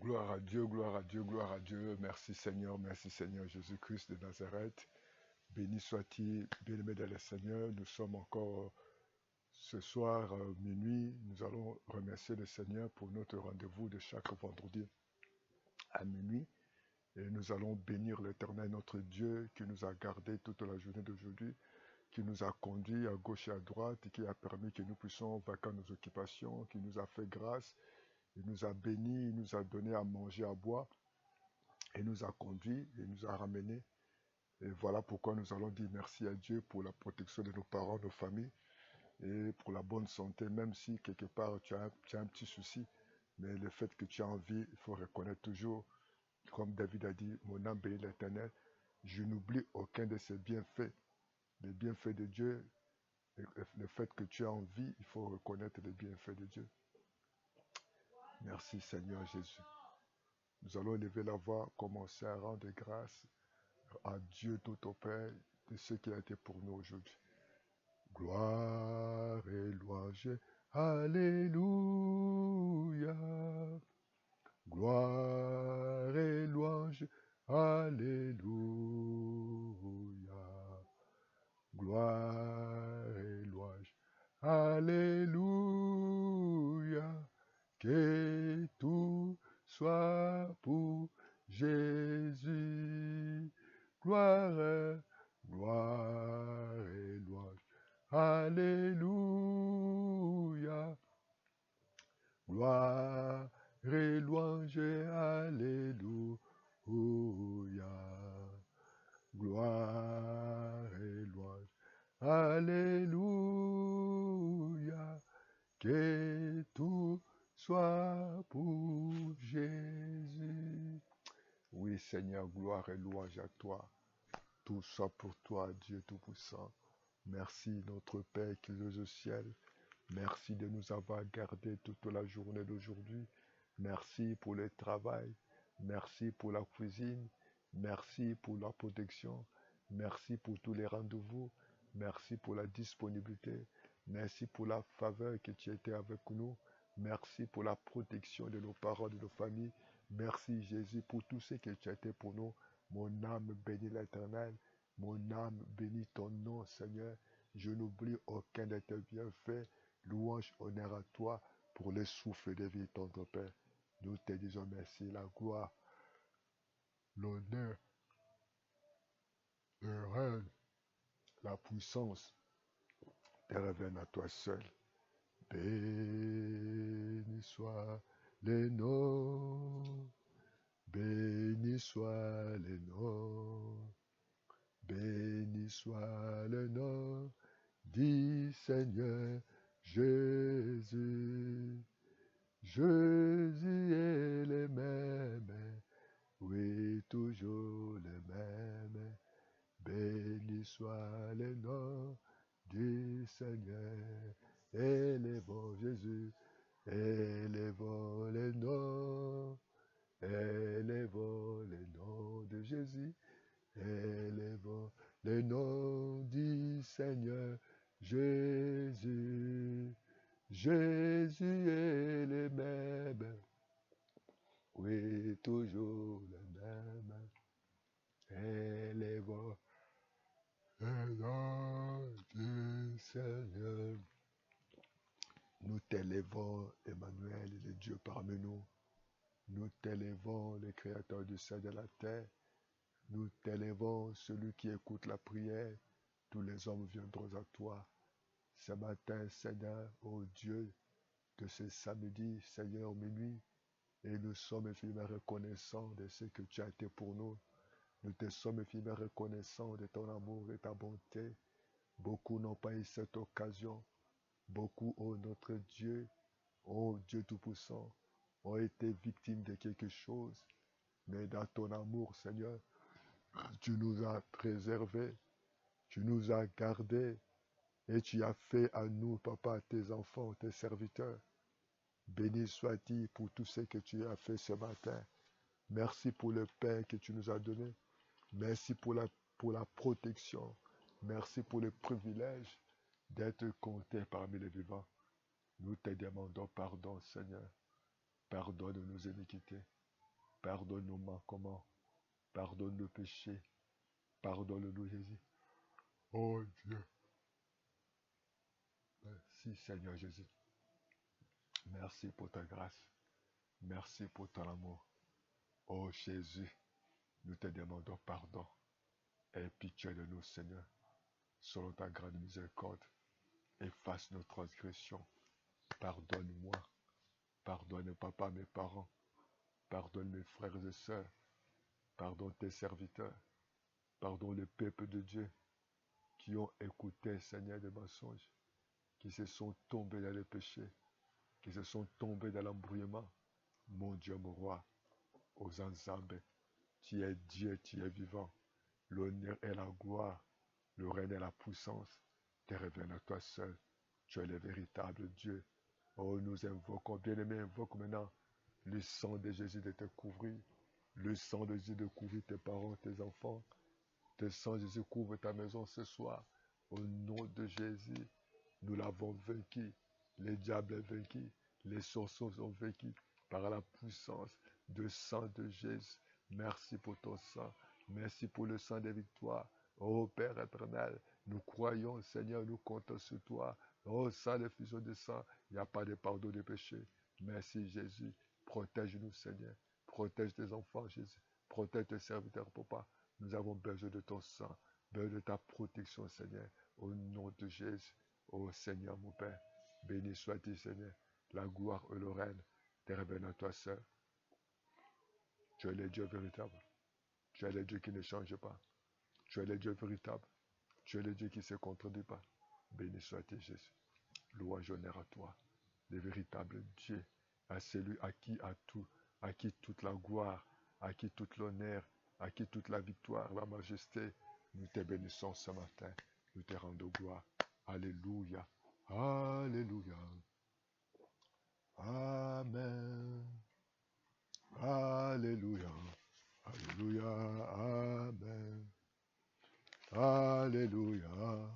Gloire à Dieu, gloire à Dieu, gloire à Dieu. Merci Seigneur Jésus-Christ de Nazareth. Béni sois-tu, bien-aimé dans le Seigneur. Nous sommes encore ce soir, minuit. Nous allons remercier le Seigneur pour notre rendez-vous de chaque vendredi à minuit. Et nous allons bénir l'Éternel, notre Dieu, qui nous a gardés toute la journée d'aujourd'hui, qui nous a conduits à gauche et à droite, et qui a permis que nous puissions vaquer nos occupations, qui nous a fait grâce. Il nous a bénis, il nous a donné à manger, à boire. Il nous a conduits, il nous a ramenés. Et voilà pourquoi nous allons dire merci à Dieu pour la protection de nos parents, nos familles, et pour la bonne santé, même si quelque part tu as un petit souci. Mais le fait que tu as envie, il faut reconnaître toujours, comme David a dit, mon âme bénit l'Éternel. Je n'oublie aucun de ses bienfaits. Les bienfaits de Dieu, le fait que tu as envie, il faut reconnaître les bienfaits de Dieu. Merci Seigneur Jésus. Nous allons élever la voix, commencer à rendre grâce à Dieu tout au Père de ce qu'il a été pour nous aujourd'hui. Gloire et louange, Alléluia. Gloire et louange, Alléluia. Gloire et louange, Alléluia. Que tout soit pour Jésus. Gloire, gloire et louange. Alléluia. Gloire et louange. Alléluia. Gloire et louange. Alléluia. Que tout soit pour Jésus. Oui, Seigneur, gloire et louange à toi. Tout soit pour toi, Dieu Tout-Puissant. Merci, notre Père qui est au ciel. Merci de nous avoir gardés toute la journée d'aujourd'hui. Merci pour le travail. Merci pour la cuisine. Merci pour la protection. Merci pour tous les rendez-vous. Merci pour la disponibilité. Merci pour la faveur que tu étais avec nous. Merci pour la protection de nos parents, de nos familles. Merci Jésus pour tout ce que tu as été pour nous. Mon âme bénit l'Éternel. Mon âme bénit ton nom, Seigneur. Je n'oublie aucun de tes bienfaits. Louange, honneur à toi pour le souffle de vie, ton Père. Nous te disons merci, la gloire, l'honneur, le règne, la puissance te reviennent à toi seul. Béni soit le nom, béni soit le nom, béni soit le nom, dit Seigneur Jésus. Jésus est le même, oui, toujours le même. Béni soit le nom du Seigneur. Élevons Jésus, élevons le nom de Jésus, élevons le nom du Seigneur Jésus. Jésus est le même, oui, toujours le même. Élevons le nom du Seigneur. Nous t'élevons, Emmanuel, le Dieu parmi nous. Nous t'élevons, le Créateur du ciel et de la terre. Nous t'élevons, celui qui écoute la prière. Tous les hommes viendront à toi. Ce matin, Seigneur, ô Dieu, de ce samedi, Seigneur, minuit, et nous sommes infiniment reconnaissants de ce que tu as été pour nous. Nous te sommes infiniment reconnaissants de ton amour et ta bonté. Beaucoup n'ont pas eu cette occasion. Beaucoup, ô notre Dieu, ô Dieu Tout-Puissant, ont été victimes de quelque chose. Mais dans ton amour, Seigneur, tu nous as préservés, tu nous as gardés, et tu as fait à nous, papa, tes enfants, tes serviteurs. Béni sois-tu pour tout ce que tu as fait ce matin. Merci pour le pain que tu nous as donné. Merci pour la protection. Merci pour le privilège d'être compté parmi les vivants. Nous te demandons pardon, Seigneur. Pardonne nos iniquités. Pardonne nos manquements. Pardonne nos péchés. Pardonne-nous, Jésus. Oh Dieu. Merci, Seigneur Jésus. Merci pour ta grâce. Merci pour ton amour. Oh Jésus, nous te demandons pardon. Aie pitié de nous, Seigneur. Selon ta grande miséricorde, efface nos transgressions. Pardonne-moi. Pardonne, papa, mes parents. Pardonne mes frères et sœurs. Pardonne tes serviteurs. Pardonne le peuple de Dieu qui ont écouté, Seigneur, des mensonges, qui se sont tombés dans le péché, qui se sont tombés dans l'embrouillement. Mon Dieu, mon roi, aux ensembles, tu es Dieu, tu es vivant. L'honneur et la gloire, le règne et la puissance te reviennent à toi seul. Tu es le véritable Dieu. Oh, nous invoquons, bien-aimés, invoque maintenant le sang de Jésus de te couvrir. Le sang de Jésus de couvrir tes parents, tes enfants. Le sang de Jésus couvre ta maison ce soir. Au nom de Jésus, nous l'avons vaincu. Les diables est vaincu. Les sorciers sont vaincus par la puissance du sang de Jésus. Merci pour ton sang. Merci pour le sang des victoires. Oh Père éternel, nous croyons, Seigneur, nous comptons sur toi. Oh, sans le fuseau de sang, il n'y a pas de pardon des péchés. Merci Jésus. Protège-nous, Seigneur. Protège tes enfants, Jésus. Protège tes serviteurs, papa. Nous avons besoin de ton sang, besoin de ta protection, Seigneur. Au nom de Jésus, ô Seigneur, mon Père, béni sois-tu, Seigneur. La gloire et le règne te reviennent à toi seul. Tu es le Dieu véritable. Tu es le Dieu qui ne change pas. Tu es le Dieu véritable. Tu es le Dieu qui ne se contredit pas. Béni sois-tu, Jésus. Louange, honneur à toi, le véritable Dieu, à celui à qui toute la gloire, à qui toute l'honneur, à qui toute la victoire, la majesté. Nous te bénissons ce matin. Nous te rendons gloire. Alléluia. Alléluia. Amen. Alléluia. Alléluia. Amen. Alléluia.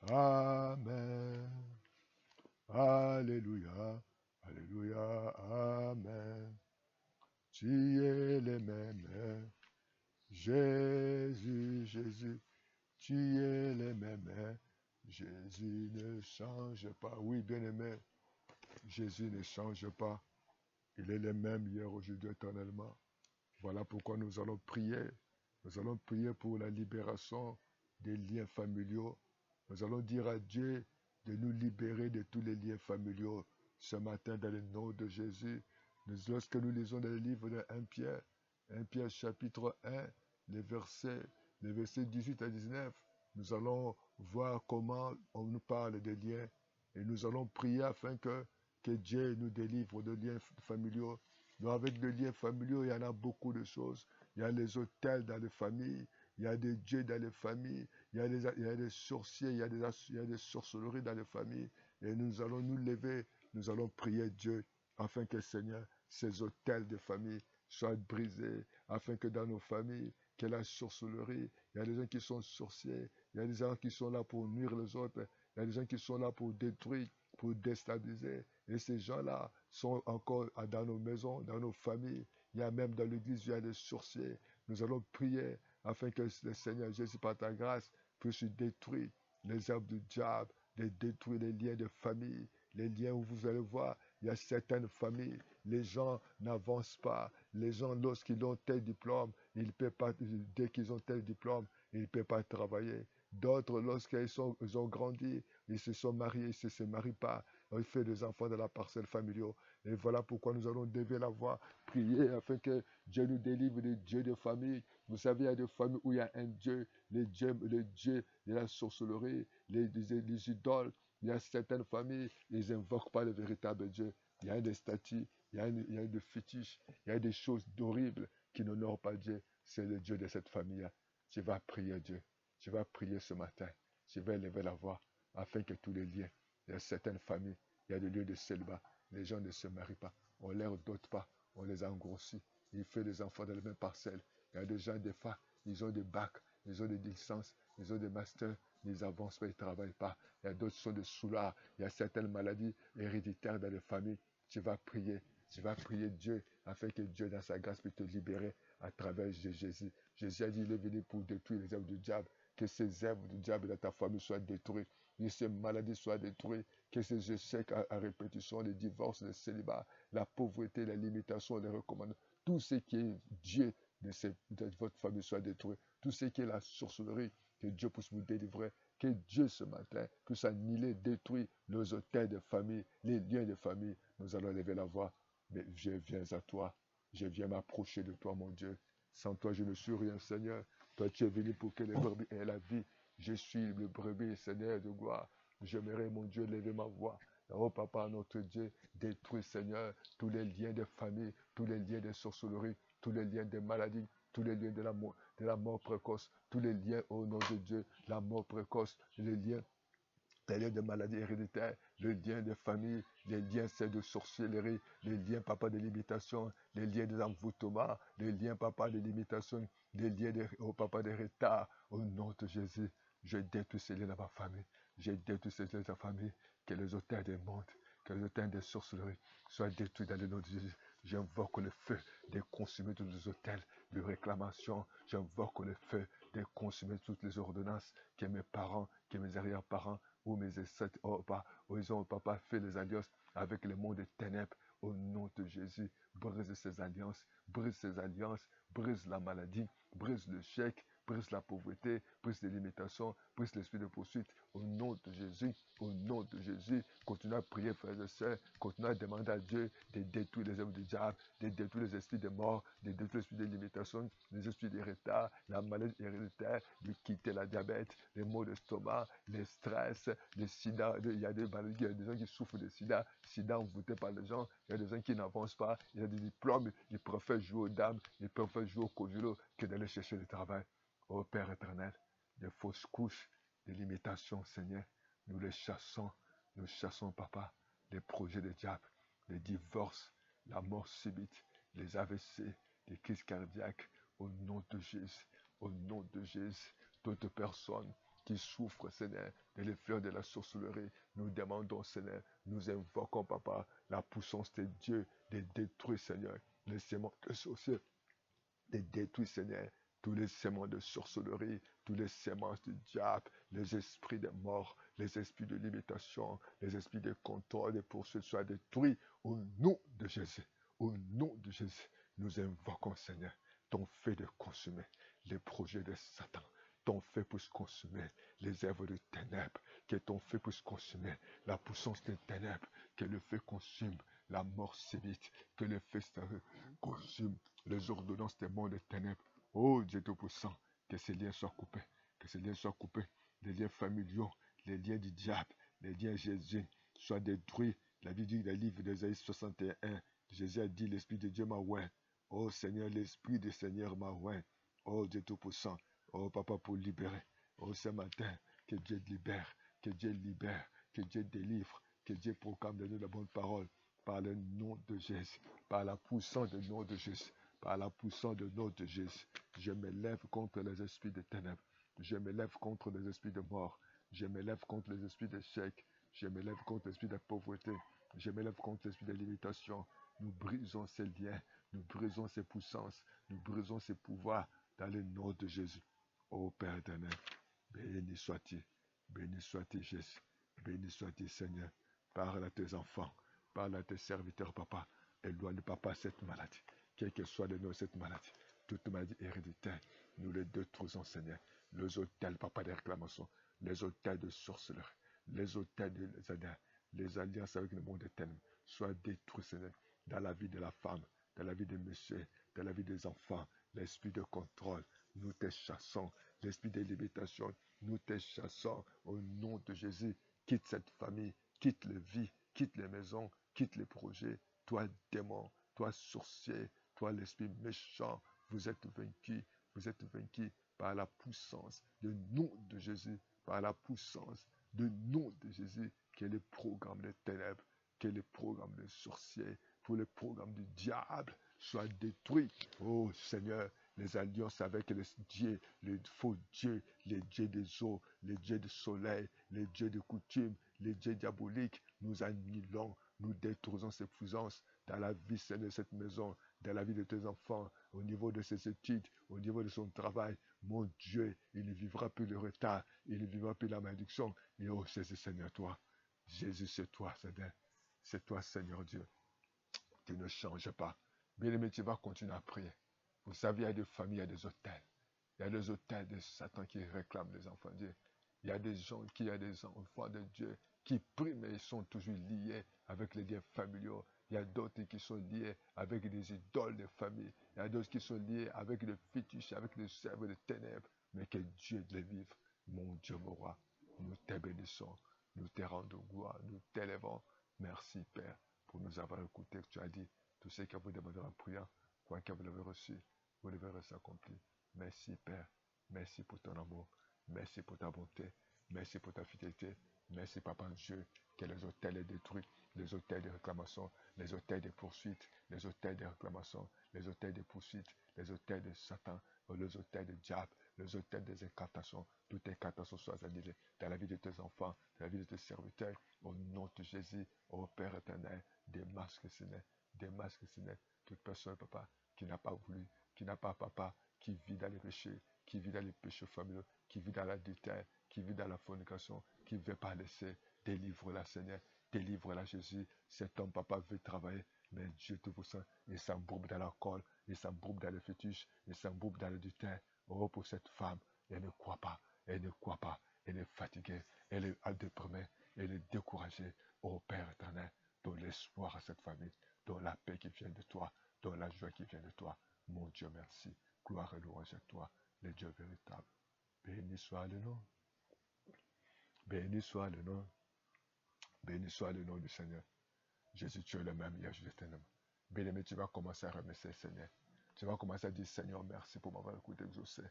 Amen. Alléluia. Alléluia. Amen. Tu es le même. Jésus, Jésus. Tu es le même. Jésus ne change pas. Oui, bien-aimé. Jésus ne change pas. Il est le même hier, aujourd'hui, éternellement. Voilà pourquoi nous allons prier. Nous allons prier pour la libération des liens familiaux. Nous allons dire à Dieu de nous libérer de tous les liens familiaux ce matin dans le nom de Jésus. Lorsque nous lisons dans le livre de 1 Pierre chapitre 1, les versets 18 à 19, nous allons voir comment on nous parle des liens et nous allons prier afin que Dieu nous délivre de liens familiaux. Donc avec les liens familiaux, il y en a beaucoup de choses. Il y a les hôtels dans les familles, il y a des dieux dans les familles, il y a des sorciers, il y a des sorcelleries dans les familles. Et nous allons nous lever, nous allons prier Dieu afin que Seigneur, ces hôtels de famille soient brisés, afin que dans nos familles, que la sorcellerie, il y a des gens qui sont sorciers, il y a des gens qui sont là pour nuire les autres, il y a des gens qui sont là pour détruire, pour déstabiliser. Et ces gens-là sont encore dans nos maisons, dans nos familles. Il y a même dans l'église, il y a des sorciers. Nous allons prier afin que le Seigneur Jésus, par ta grâce, puisse détruire les œuvres du diable, de détruire les liens de famille, les liens où vous allez voir, il y a certaines familles, les gens n'avancent pas. Les gens, lorsqu'ils ont tel diplôme, ils ne peuvent pas, dès qu'ils ont tel diplôme, ils ne peuvent pas travailler. D'autres, ils ont grandi, ils se sont mariés, ils ne se marient pas. Ils font des enfants de la parcelle familiale. Et voilà pourquoi nous allons lever la voix, prier afin que Dieu nous délivre des dieux de famille. Vous savez, il y a des familles où il y a un Dieu, les dieux de la sorcellerie, les idoles. Il y a certaines familles, ils n'invoquent pas le véritable Dieu. Il y a des statues, il y a des fétiches, il y a des choses horribles qui n'honorent pas Dieu. C'est le Dieu de cette famille-là. Tu vas prier Dieu. Tu vas prier ce matin. Tu vas lever la voix afin que tous les liens, il y a certaines familles, il y a des lieux de célibat. Les gens ne se marient pas. On ne les dote pas. On les engrossit. Ils font des enfants dans la même parcelle. Il y a des gens, des fois, ils ont des bacs, ils ont des licences, ils ont des masters, ils avancent pas, ils ne travaillent pas. Il y a d'autres qui sont des soulards. Il y a certaines maladies héréditaires dans les familles. Tu vas prier Tu vas prier Dieu afin que Dieu, dans sa grâce, puisse te libérer à travers Jésus. Jésus a dit, il est venu pour détruire les œuvres du diable. Que ces œuvres du diable dans ta famille soient détruites. Que ces maladies soient détruites. Que ces échecs à répétition, les divorces, les célibats, la pauvreté, les limitations, les recommandations, tout ce qui est Dieu de votre famille soit détruit. Tout ce qui est la sorcellerie, que Dieu puisse vous délivrer. Que Dieu ce matin puisse annihiler, détruire nos hôtels de famille, les liens de famille. Nous allons lever la voix. Mais je viens à toi. Je viens m'approcher de toi, mon Dieu. Sans toi, je ne suis rien, Seigneur. Toi, tu es venu pour que les brebis aient la vie. Je suis le brebis, Seigneur de gloire. J'aimerais, mon Dieu, lever ma voix. Oh, Papa, notre Dieu, détruis, Seigneur, tous les liens de famille, tous les liens de sorcellerie, tous les liens de maladie, tous les liens de la mort précoce, tous les liens, au nom de Dieu, la mort précoce, les liens de maladies héréditaires, le lien de famille, les liens c'est de sorcellerie, les liens papa de limitation, les liens des envoûtements, les liens papa de limitation, les liens au papa de retard. Au nom de Jésus, je détruis ces liens dans ma famille. Je détruis ces liens dans ma famille. Que les auteurs des mondes, que les auteurs des sorcelleries soient détruits dans le nom de Jésus. J'invoque le feu de consumer tous les hôtels de réclamation. J'invoque le feu de consumer toutes les ordonnances que mes parents, que mes arrière-parents, ou mes ancêtres, où ils ont, papa, fait les alliances avec le monde des ténèbres. Au nom de Jésus, brise ces alliances, brise la maladie, brise le chèque, brise la pauvreté, brise les limitations, brise l'esprit de poursuite. Au nom de Jésus, continue à prier, frères et sœurs, continue à demander à Dieu de détruire les œuvres du diable, de détruire les esprits de mort, de détruire les esprits de limitation, les esprits de retard, la maladie héréditaire, de quitter la diabète, les maux d'estomac, les stress, le sida. Il y a des maladies, il y a des gens qui souffrent de sida envoûté par les gens, il y a des gens qui n'avancent pas, il y a des diplômes, ils préfèrent jouer aux dames, ils préfèrent jouer au cojolo que d'aller chercher du travail. Ô Père éternel, des fausses couches, des limitations, Seigneur, nous chassons, Papa, les projets des diables, les divorces, la mort subite, les AVC, les crises cardiaques, au nom de Jésus, au nom de Jésus, toute personne qui souffre, Seigneur, de l'effet de la sorcellerie, nous demandons, Seigneur, nous invoquons, Papa, la puissance de Dieu, de détruire, Seigneur, les séments de sorciers, de détruire, Seigneur, tous les séments de sorcellerie, tous les semences du diable, les esprits de mort, les esprits de limitation, les esprits de contrôle, de poursuite soient détruits au nom de Jésus. Au nom de Jésus, nous invoquons, Seigneur, ton feu de consumer les projets de Satan. Ton feu puisse consumer les œuvres de ténèbres. Que ton feu puisse consumer la puissance des ténèbres. Que le feu consume la mort subite. Que le feu consume les ordonnances des mondes des ténèbres. Oh Dieu Tout-Puissant, que ces liens soient coupés. Que ces liens soient coupés. Les liens familiaux, les liens du diable, les liens Jésus soient détruits. La vie du livre d'Ésaïe 61. Jésus a dit, l'Esprit de Dieu m'a oint. Oh Seigneur, l'Esprit du Seigneur m'a oint. Oh Dieu Tout-Puissant. Oh Papa, pour libérer. Oh ce matin, que Dieu libère, que Dieu libère, que Dieu délivre, que Dieu proclame de nous la bonne parole. Par le nom de Jésus, par la puissance du nom de Jésus, par la puissance du nom de Jésus, je me lève contre les esprits de ténèbres, je me lève contre les esprits de mort, je me lève contre les esprits d'échec, je me lève contre l'esprit de pauvreté, je me lève contre l'esprit de limitation. Nous brisons ces liens, nous brisons ces puissances, nous brisons ces pouvoirs dans le nom de Jésus. Ô Père éternel, béni sois-tu Jésus, béni sois-tu Seigneur. Parle à tes enfants, parle à tes serviteurs, Papa. Éloigne, Papa, cette maladie, quel que soit le nom de cette maladie, toute maladie héréditaire, nous les détruisons, Seigneur. Les hôtels, Papa, des réclamations, les hôtels de sorcellerie, les hôtels les alliances avec le monde des ténèbres, soient détruits, Seigneur, dans la vie de la femme, dans la vie des messieurs, dans la vie des enfants, l'esprit de contrôle, nous te chassons, l'esprit de limitation, nous te chassons au nom de Jésus. Quitte cette famille, quitte les vies, quitte les maisons, quitte les projets. Toi, démon, toi, sorcier, toi, l'esprit méchant, vous êtes vaincus par la puissance du nom de Jésus, par la puissance du nom de Jésus, qui est le programme des ténèbres, qui est le programme des sorciers, pour le programme du diable, soit détruit. Oh Seigneur, les alliances avec les dieux, les faux dieux, les dieux des eaux, les dieux du soleil, les dieux de coutume, les dieux diaboliques, nous annihilons, nous détruisons ces puissances dans la vie, Seigneur, de cette maison, dans la vie de tes enfants, au niveau de ses études, au niveau de son travail. Mon Dieu, il ne vivra plus le retard, il ne vivra plus la malédiction. Et oh Jésus, Seigneur, toi, Jésus, c'est toi, Seigneur. C'est toi, Seigneur Dieu. Tu ne changes pas. Bien-aimé, tu vas continuer à prier. Vous savez, il y a des familles, il y a des hôtels. Il y a des hôtels de Satan qui réclament des enfants de Dieu. Il y a des gens qui, il y a des enfants de Dieu qui prient, mais ils sont toujours liés avec les liens familiaux. Il y a d'autres qui sont liés avec des idoles de famille. Il y a d'autres qui sont liés avec des fétiches, avec des serveurs de ténèbres. Mais que Dieu les vive. Mon Dieu, mon roi, nous te bénissons. Nous te rendons gloire. Nous t'élèvons. Merci, Père, pour nous avoir écoutés. Tu as dit, tout ce que vous demandez en priant, quoi que vous l'avez reçu, vous le verrez s'accomplir. Merci, Père. Merci pour ton amour. Merci pour ta bonté. Merci pour ta fidélité. Merci, Papa Dieu, que les hôtels aient détruits, les hôtels de réclamation, les hôtels de poursuite, les hôtels de réclamation, les hôtels de poursuite, les hôtels de Satan, les hôtels de diable, les hôtels des incantations. Toutes incantations soient annulées dans la vie de tes enfants, dans la vie de tes serviteurs. Au nom de Jésus, ô Père éternel, démasque Seigneur, toute personne, Papa, qui n'a pas voulu, qui n'a pas, Papa, qui vit dans les péchés, qui vit dans les péchés familiaux, qui vit dans l'adultère, qui vit dans la fornication, qui ne veut pas laisser. Délivre-la, Seigneur. Délivre-la, Jésus. Cet homme, Papa, veut travailler, mais Dieu Tout-Puissant, il s'embourbe dans l'alcool, il s'embourbe dans les fétiches, il s'embourbe dans l'adultère. Oh, pour cette femme, elle ne croit pas, elle ne croit pas, elle est fatiguée, elle est déprimée, elle est découragée. Oh, Père éternel, donne l'espoir à cette famille, donne la paix qui vient de toi, donne la joie qui vient de toi. Mon Dieu, merci. Gloire et louange à toi, le Dieu véritable. Béni soit le nom. Béni soit le nom. Béni soit le nom du Seigneur. Jésus, tu es le même hier, je t'aime. Bien-aimé, tu vas commencer à remercier le Seigneur. Tu vas commencer à dire, Seigneur, merci pour m'avoir écouté, exaucé.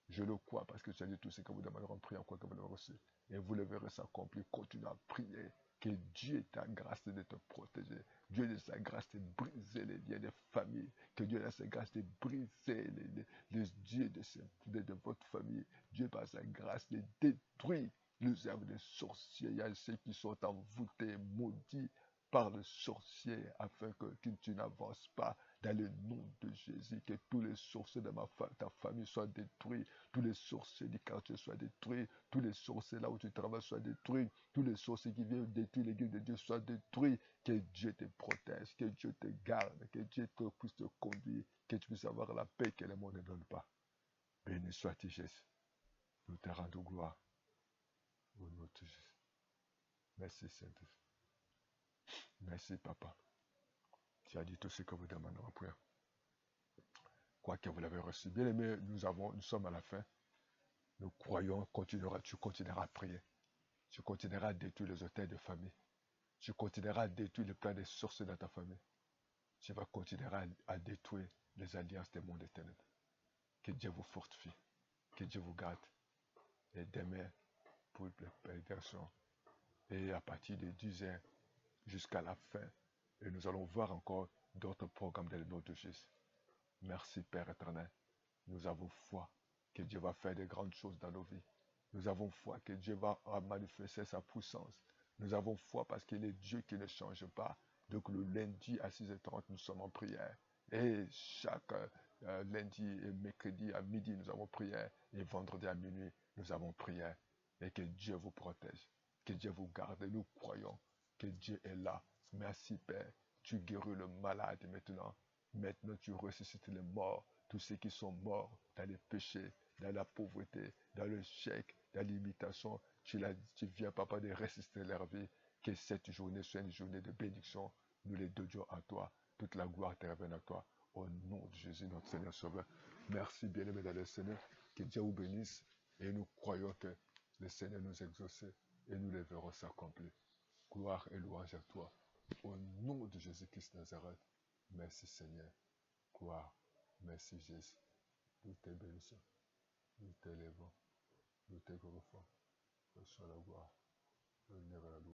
Je le crois parce que tu as dit tout ce que vous demandez en priant, quoi que vous l'avez reçu. Et vous le verrez s'accomplir. Continue à prier. Que Dieu ait ta grâce de te protéger. Dieu ait sa grâce de briser les liens des familles. Que Dieu ait sa grâce de briser les dieux de votre famille. Dieu par sa grâce de détruire les œuvres des sorciers. Il y a ceux qui sont envoûtés, maudits par le sorcier, afin que tu n'avances pas dans le nom de Jésus. Que tous les sorciers de ta famille soient détruits. Tous les sorciers du quartier soient détruits. Tous les sorciers là où tu travailles soient détruits. Tous les sorciers qui viennent détruire l'église de Dieu soient détruits. Que Dieu te protège. Que Dieu te garde. Que Dieu puisse te conduire. Que tu puisses avoir la paix que le monde ne donne pas. Béni sois-tu, Jésus. Nous te rendons gloire. Au nom de Jésus. Merci, Saint-Esprit. Merci, Papa. Tu as dit tout ce que vous demandez en prière. Quoi que vous l'avez reçu. Bien aimé, nous sommes à la fin. Nous croyons, tu continueras à prier. Tu continueras à détruire les hôtels de famille. Tu continueras à détruire le plan des sources dans ta famille. Tu vas continuer à détruire les alliances des mondes des ténèbres. Que Dieu vous fortifie. Que Dieu vous garde. Et demain, pour la prédication. Et à partir de 10h jusqu'à la fin. Et nous allons voir encore d'autres programmes dans le nom de Jésus. Merci Père éternel. Nous avons foi que Dieu va faire de grandes choses dans nos vies. Nous avons foi que Dieu va manifester sa puissance. Nous avons foi parce qu'il est Dieu qui ne change pas. Donc le lundi à 6h30, nous sommes en prière. Et chaque lundi et mercredi à midi, nous avons prière. Et vendredi à minuit, nous avons prière. Et que Dieu vous protège. Que Dieu vous garde. Et nous croyons que Dieu est là. Merci Père. Tu guéris le malade maintenant. Maintenant, tu ressuscites les morts, tous ceux qui sont morts dans les péchés, dans la pauvreté, dans le chèque, dans l'imitation. Tu viens, Papa, de ressusciter leur vie. Que cette journée soit une journée de bénédiction. Nous les dédions à toi. Toute la gloire te revient à toi. Au nom de Jésus, notre Seigneur Sauveur. Merci, bien-aimé dans le Seigneur. Que Dieu vous bénisse. Et nous croyons que le Seigneur nous exauce et nous les verrons s'accomplir. Gloire et louange à toi. Au nom de Jésus-Christ Nazareth. Merci Seigneur. Gloire. Merci Jésus. Nous te bénissons. Nous t'élèvons. Nous te glorifions. Reçois la gloire. L'honneur et la louange.